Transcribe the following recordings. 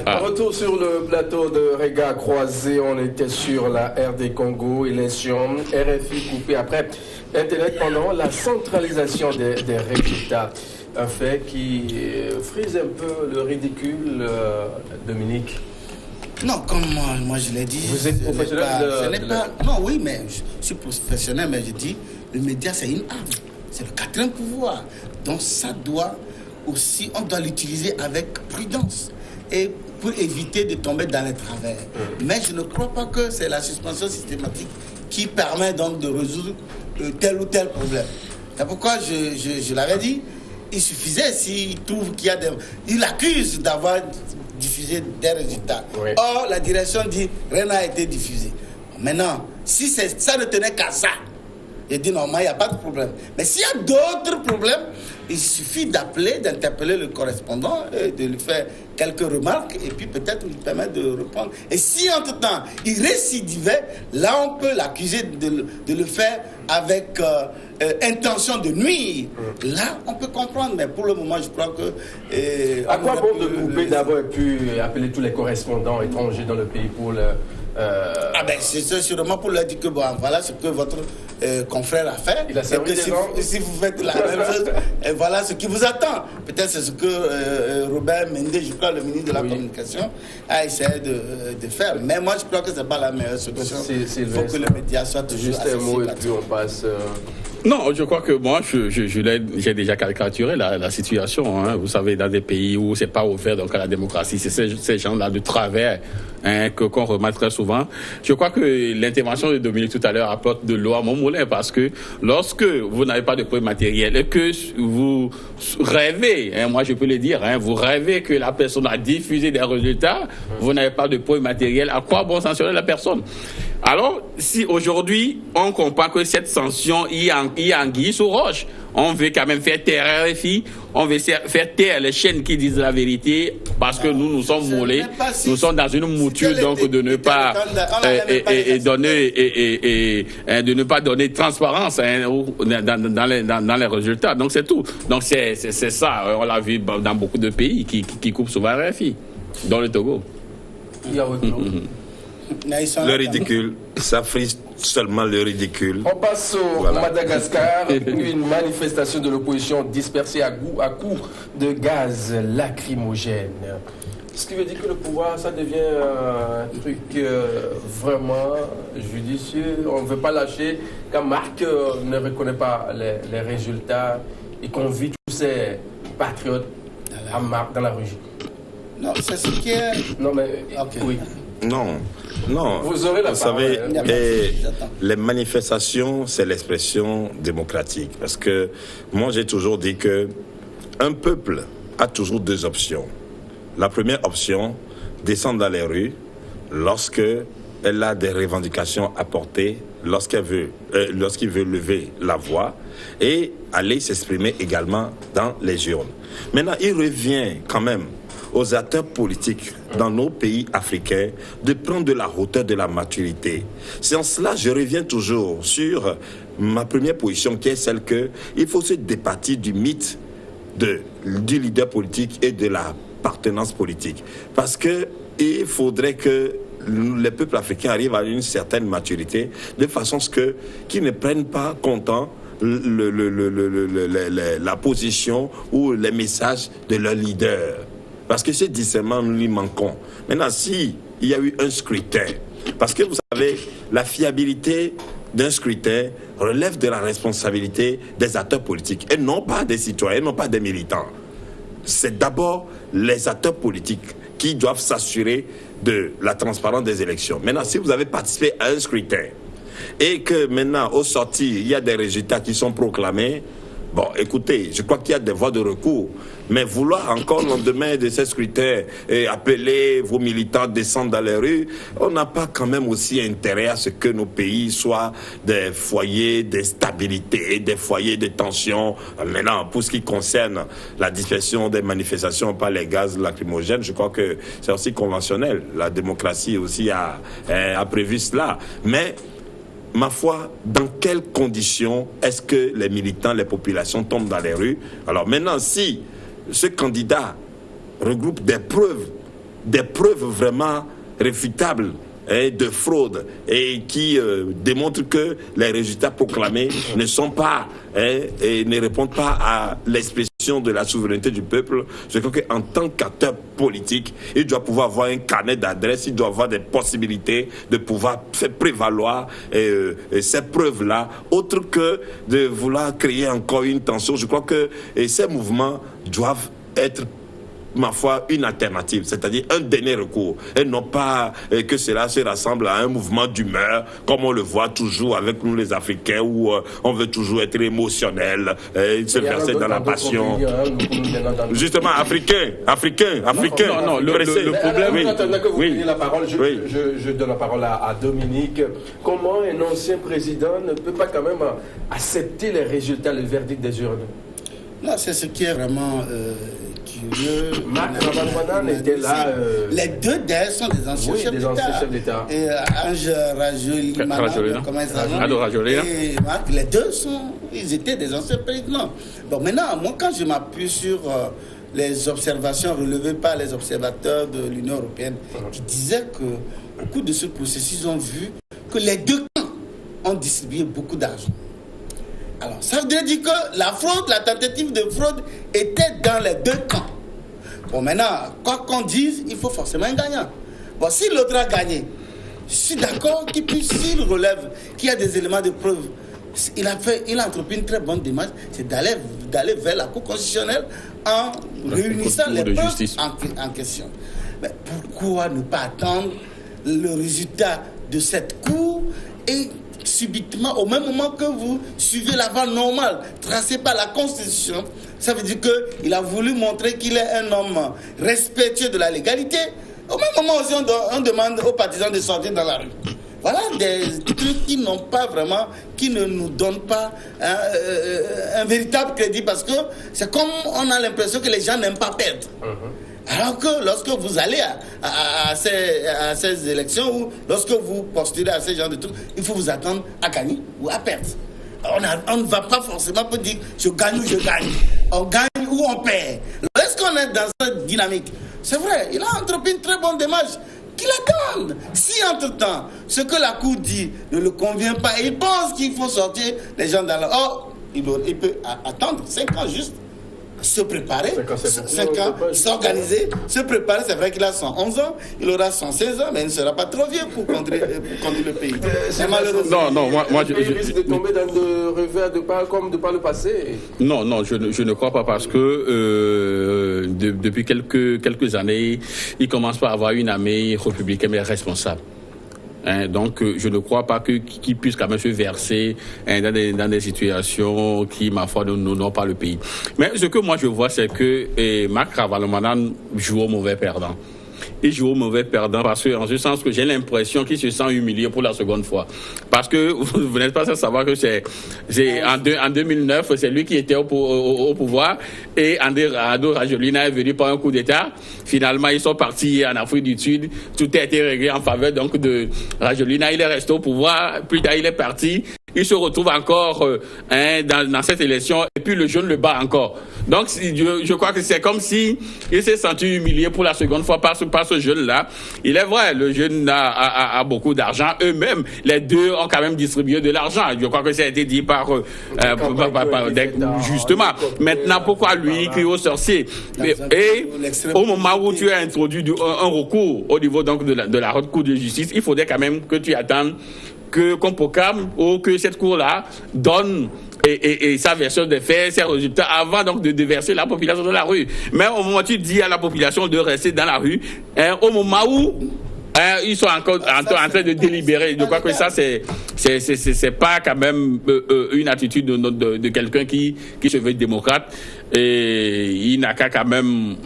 Retour sur le plateau de Regards Croisés, on était sur la RD Congo, élection, RFI coupé après Internet pendant la centralisation des résultats. Un fait qui frise un peu le ridicule, Dominique. Non, comme moi je l'ai dit. Vous êtes professionnel Non, oui, mais je suis professionnel, mais je dis, le média c'est une arme. C'est le quatrième pouvoir. Donc ça doit aussi, on doit l'utiliser avec prudence et pour éviter de tomber dans les travers. Mais je ne crois pas que c'est la suspension systématique qui permet donc de résoudre tel ou tel problème. C'est pourquoi je l'avais dit, il suffisait s'il trouve qu'il y a des... Il accuse d'avoir diffusé des résultats. Oui. Or, la direction dit rien n'a été diffusé. Maintenant, si ça ne tenait qu'à ça, il dit non, il n'y a pas de problème. Mais s'il y a d'autres problèmes, il suffit d'appeler, d'interpeller le correspondant et de lui faire quelques remarques et puis peut-être lui permettre de reprendre. Et si entre-temps il récidivait, là on peut l'accuser de le faire avec intention de nuire. Là on peut comprendre, mais pour le moment je crois que... à quoi bon de couper d'avoir pu appeler tous les correspondants étrangers dans le pays pour le... c'est sûrement pour leur dire que bon, voilà ce que votre confrère a fait. Il a servi et que si vous faites la même chose, et voilà ce qui vous attend. Peut-être c'est ce que Robert Mende, je crois, le ministre de la Communication, a essayé de faire. Mais moi, je crois que ce n'est pas la meilleure solution. Il faut que le média soit toujours juste un mot et puis on passe... Non, je crois que moi, j'ai déjà caricaturé la situation. Hein. Vous savez, dans des pays où c'est pas ouvert donc à la démocratie, c'est ces gens-là de travers qu'on remarque très souvent. Je crois que l'intervention de Dominique tout à l'heure apporte de l'eau à mon moulin parce que lorsque vous n'avez pas de preuve matérielle et que vous rêvez, moi je peux le dire, vous rêvez que la personne a diffusé des résultats, vous n'avez pas de preuve matérielle, à quoi bon sanctionner la personne? Alors, si aujourd'hui, on comprend que cette sanction y anguille sous roche, on veut quand même faire taire RFI, on veut faire taire les chaînes qui disent la vérité, parce que nous sommes moulés, nous sommes dans une mouture donc de ne pas de ne pas donner transparence dans les résultats. Donc c'est tout. Donc c'est ça, on l'a vu dans beaucoup de pays qui coupent souvent RFI, dans le Togo. Le ridicule, ça frise seulement le ridicule. On passe au Madagascar, une manifestation de l'opposition dispersée à coups de gaz lacrymogène. Ce qui veut dire que le pouvoir, ça devient un truc vraiment judicieux. On ne veut pas lâcher. Quand Marc ne reconnaît pas les résultats, il convie tous ses patriotes à marque dans la rue. Non, c'est ce qui est... Non, mais... Okay. Oui. Non. Vous aurez la parole. Savez, les manifestations, c'est l'expression démocratique. Parce que moi, j'ai toujours dit que un peuple a toujours deux options. La première option, descendre dans les rues lorsqu'elle a des revendications à porter, lorsqu'il veut lever la voix et aller s'exprimer également dans les urnes. Maintenant, il revient quand même aux acteurs politiques dans nos pays africains de prendre de la hauteur, de la maturité. C'est en cela je reviens toujours sur ma première position qui est celle qu'il faut se départir du mythe du leader politique et de la appartenance politique. Parce qu'il faudrait que les peuples africains arrivent à une certaine maturité de façon qu'ils ne prennent pas comptant la position ou les messages de leur leader. Parce que ce discernement, nous lui manquons. Maintenant, s'il y a eu un scrutin, parce que vous savez, la fiabilité d'un scrutin relève de la responsabilité des acteurs politiques et non pas des citoyens, non pas des militants. C'est d'abord les acteurs politiques qui doivent s'assurer de la transparence des élections. Maintenant, si vous avez participé à un scrutin et que maintenant, au sortir, il y a des résultats qui sont proclamés, bon, écoutez, je crois qu'il y a des voies de recours. Mais vouloir encore, le lendemain de ces scrutins, appeler vos militants à descendre dans les rues, on n'a pas quand même aussi intérêt à ce que nos pays soient des foyers d'instabilité, des foyers de tension. Maintenant, pour ce qui concerne la dispersion des manifestations par les gaz lacrymogènes, je crois que c'est aussi conventionnel. La démocratie aussi a prévu cela. Mais ma foi, dans quelles conditions est-ce que les militants, les populations tombent dans les rues? Alors maintenant, si ce candidat regroupe des preuves vraiment réfutables de fraude et qui démontrent que les résultats proclamés ne sont pas et ne répondent pas à l'expression de la souveraineté du peuple, je crois qu'en tant qu'acteur politique, il doit pouvoir avoir un carnet d'adresses, il doit avoir des possibilités de pouvoir faire prévaloir ces preuves-là, autre que de vouloir créer encore une tension. Je crois que ces mouvements doivent être, ma foi, une alternative, c'est-à-dire un dernier recours, et non pas que cela se rassemble à un mouvement d'humeur, comme on le voit toujours avec nous les Africains, où on veut toujours être émotionnel, se verser dans la passion. Justement, africain. Non, le problème... Oui. Attendant que vous preniez la parole, je donne la parole à Dominique. Comment un ancien président ne peut pas quand même accepter les résultats, le verdict des urnes? Là, c'est ce qui est vraiment... curieux. Marc Ravalomanane était là. Les deux d'ailleurs sont des anciens chefs d'État. Et Ange Rajolina, comment il s'appelle? Et Marc, les deux ils étaient des anciens présidents. Bon, maintenant, moi, quand je m'appuie sur les observations relevées par les observateurs de l'Union européenne, qui disaient qu'au cours de ce processus, ils ont vu que les deux camps ont distribué beaucoup d'argent. Alors, ça veut dire que la fraude, la tentative de fraude était dans les deux camps. Bon, maintenant, quoi qu'on dise, il faut forcément un gagnant. Bon, si l'autre a gagné, je suis d'accord s'il relève qu'il y a des éléments de preuve. Il a entrepris une très bonne démarche, c'est d'aller vers la Cour constitutionnelle en réunissant les preuves en question. Mais pourquoi ne pas attendre le résultat de cette Cour et subitement, au même moment que vous suivez la voie normale tracée par la Constitution, ça veut dire qu'il a voulu montrer qu'il est un homme respectueux de la légalité. Au même moment aussi, on demande aux partisans de sortir dans la rue. Voilà des trucs qui n'ont pas vraiment, qui ne nous donnent pas un véritable crédit, parce que c'est comme on a l'impression que les gens n'aiment pas perdre. Alors que lorsque vous allez à ces élections, ou lorsque vous postulez à ces genres de trucs, il faut vous attendre à gagner ou à perdre. On ne va pas forcément pour dire je gagne ou je gagne. On gagne ou on perd. Est-ce qu'on est dans cette dynamique? C'est vrai, il a entrepris une très bonne démarche. Qu'il attende. Si entre-temps, ce que la Cour dit ne le convient pas et il pense qu'il faut sortir les gens dans la... Oh, il peut attendre 5 ans juste. Se préparer, 5 ans, s'organiser, se préparer. C'est vrai qu'il a 111 ans, il aura 116 ans, mais il ne sera pas trop vieux pour conduire le pays. C'est malheureux. Non, moi je risque de tomber dans de revers de pas comme de par le passé. Non, je ne crois pas, parce que depuis quelques années, il commence par avoir une armée républicaine mais responsable. Donc, je ne crois pas qu'ils puissent quand même se verser dans des situations qui, ma foi, n'ont pas le pays. Mais ce que moi je vois, c'est que Marc Ravalomanane joue au mauvais perdant. Il joue au mauvais perdant parce que, en ce sens que j'ai l'impression qu'il se sent humilié pour la seconde fois. Parce que vous n'êtes pas sans savoir que en 2009, c'est lui qui était au pouvoir, et André Rajolina est venu par un coup d'État. Finalement, ils sont partis en Afrique du Sud. Tout a été réglé en faveur donc de Rajolina. Il est resté au pouvoir. Plus tard, il est parti. Il se retrouve encore dans cette élection, et puis le jeune le bat encore. Donc, je crois que c'est comme si il s'est senti humilié pour la seconde fois par ce jeune-là. Il est vrai, le jeune a beaucoup d'argent. Eux-mêmes, les deux ont quand même distribué de l'argent. Je crois que ça a été dit par justement. Maintenant, pourquoi lui crie au sorcier? Et au moment où tu as introduit un recours au niveau donc de la haute cour de justice, il faudrait quand même que tu attendes qu'on proclame ou que cette cour-là donne et sa version des faits, ses résultats, avant donc de déverser la population dans la rue. Mais au moment où tu dis à la population de rester dans la rue, au moment où ils sont encore en train de délibérer, je crois que ça c'est pas quand même une attitude de quelqu'un qui se veut démocrate, et il n'a qu'à quand même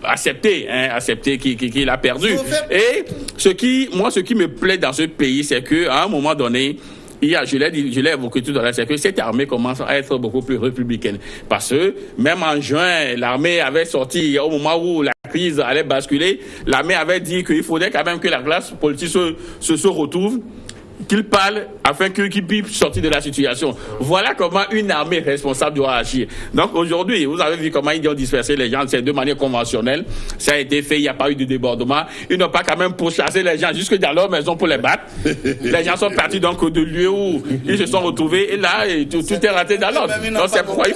accepter qu'il a perdu. Et ce qui me plaît dans ce pays, c'est que à un moment donné, je l'ai évoqué tout à l'heure, c'est que cette armée commence à être beaucoup plus républicaine. Parce que même en juin, l'armée avait sorti, au moment où la crise allait basculer, l'armée avait dit qu'il faudrait quand même que la classe politique se retrouve qu'il parle afin qu'il puisse sortir de la situation. Voilà comment une armée responsable doit agir. Donc aujourd'hui, vous avez vu comment ils ont dispersé les gens, c'est de manière conventionnelle. Ça a été fait, il n'y a pas eu de débordement. Ils n'ont pas quand même pourchassé les gens jusque dans leur maison pour les battre. Les gens sont partis donc de lieux où ils se sont retrouvés et là, tout est raté dans l'ordre. Donc c'est pourquoi il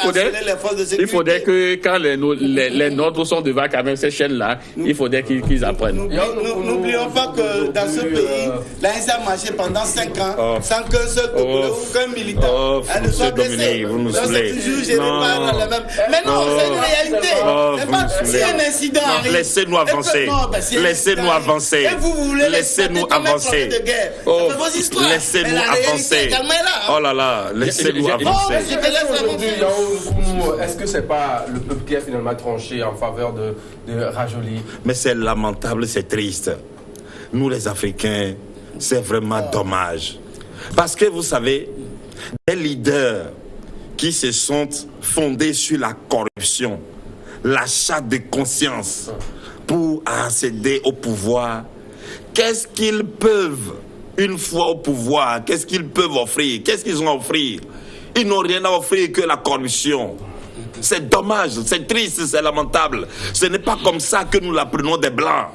faudrait que quand les nôtres sont devant quand même ces chaînes-là, il faudrait qu'ils apprennent. N'oublions pas que dans ce pays, l'ANC a marché pendant 5 ans sans qu'un seul Togolais ou qu'un militant ne soit blessé. Vous nous donc c'est toujours géré par la même. Mais non, c'est une réalité. Si un incident arrive, laissez-nous avancer. Laissez-nous avancer. Et vous voulez laissez-nous avancer. Laissez-nous avancer. Oh là là, laissez-nous avancer. Est-ce que c'est pas le peuple qui a finalement tranché en faveur de Rajoli? Mais c'est lamentable, c'est triste. Nous les Africains, c'est vraiment dommage. Parce que vous savez, des leaders qui se sont fondés sur la corruption, l'achat de conscience pour accéder au pouvoir, qu'est-ce qu'ils peuvent, une fois au pouvoir, qu'est-ce qu'ils peuvent offrir? Qu'est-ce qu'ils ont offert? Ils n'ont rien à offrir que la corruption. C'est dommage, c'est triste, c'est lamentable. Ce n'est pas comme ça que nous l'apprenons des Blancs.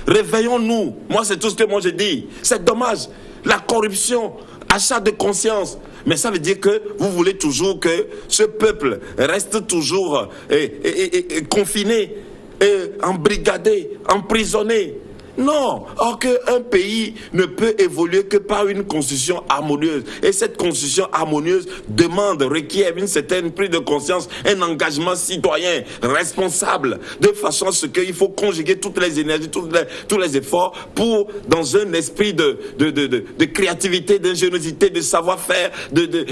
Réveillons-nous. Moi, c'est tout ce que moi je dis. C'est dommage. La corruption, achat de conscience. Mais ça veut dire que vous voulez toujours que ce peuple reste toujours confiné, embrigadé, emprisonné. Non, or qu'un pays ne peut évoluer que par une constitution harmonieuse. Et cette constitution harmonieuse requiert une certaine prise de conscience, un engagement citoyen responsable, de façon à ce qu'il faut conjuguer toutes les énergies, tous les efforts pour, dans un esprit de créativité, d'ingéniosité, de savoir-faire, de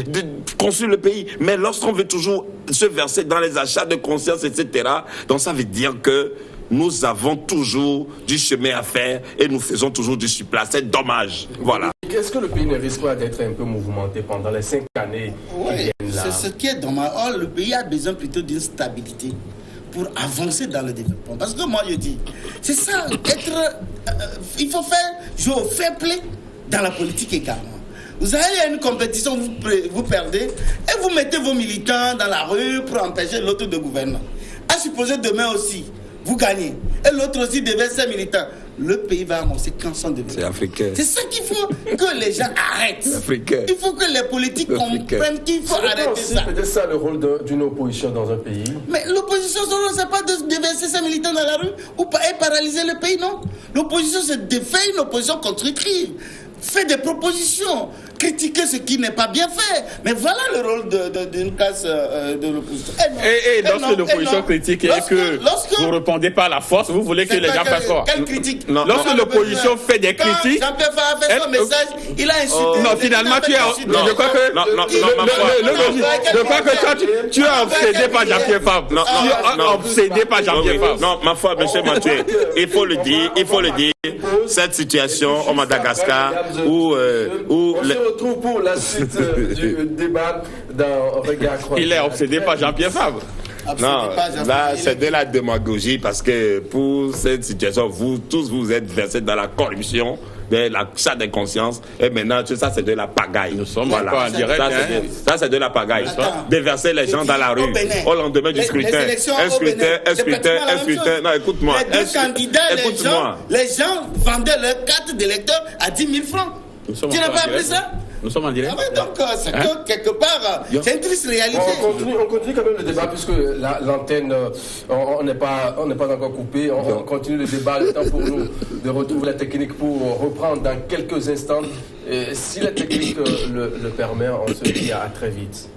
construire le pays. Mais lorsqu'on veut toujours se verser dans les achats de conscience, etc., donc ça veut dire que nous avons toujours du chemin à faire et nous faisons toujours du surplace. C'est dommage. Voilà. Est-ce que le pays ne risque pas d'être un peu mouvementé pendant les 5 années qui viennent là? C'est ce qui est dommage. Or, le pays a besoin plutôt d'une stabilité pour avancer dans le développement. Parce que moi, je dis, c'est ça, il faut jouer au fair play dans la politique également. Vous allez à une compétition, vous perdez, et vous mettez vos militants dans la rue pour empêcher l'autre de gouverner. À supposer demain aussi, vous gagnez. Et l'autre aussi devait ses militants. Le pays va amorcer quand son développement. C'est africain. C'est ça qu'il faut que les gens arrêtent. C'est africain. Il faut que les politiques comprennent qu'il faut arrêter ça. C'est peut-être ça le rôle d'une opposition dans un pays. Mais l'opposition, son rôle, c'est pas de déverser ses militants dans la rue et paralyser le pays, non. L'opposition, c'est de faire une opposition constructive. Fait des propositions, critiquer ce qui n'est pas bien fait. Mais voilà le rôle d'une classe de l'opposition. Et lorsque l'opposition critique et que vous ne répondez pas à la force, vous voulez que les gens fassent quoi? Quelle critique? Lorsque l'opposition fait des critiques... Jean-Pierre Farah a fait son message, il a insulté... Non, finalement, tu es... Je crois que toi, tu es obsédé par Jean-Pierre Farah. Tu es obsédé par Jean-Pierre Farah. Non, ma foi, M. Mathieu, il faut le dire, cette situation au Madagascar où on se retrouve pour la suite du débat dans Regard Croisé. Il est obsédé par Jean-Pierre Fabre. Non, là, c'est de la démagogie parce que pour cette situation, vous tous vous êtes versés dans la corruption, de l'achat de conscience, et maintenant, tout ça, c'est de la pagaille. Nous sommes encore en direct. Ça, c'est de la pagaille. Déverser les gens dans la rue au lendemain du scrutin. Un scrutin. Non, écoute-moi. Les deux candidats, les gens vendaient leurs cartes d'électeurs à 10 000 francs. Tu n'as pas appris ça? Nous sommes en direct. Ah ouais, donc, c'est que quelque part, c'est une triste réalité. On continue quand même le débat puisque l'antenne, on n'est pas encore coupé. On continue le débat. Le temps pour nous de retrouver la technique pour reprendre dans quelques instants. Et si la technique le permet, on se dit à très vite.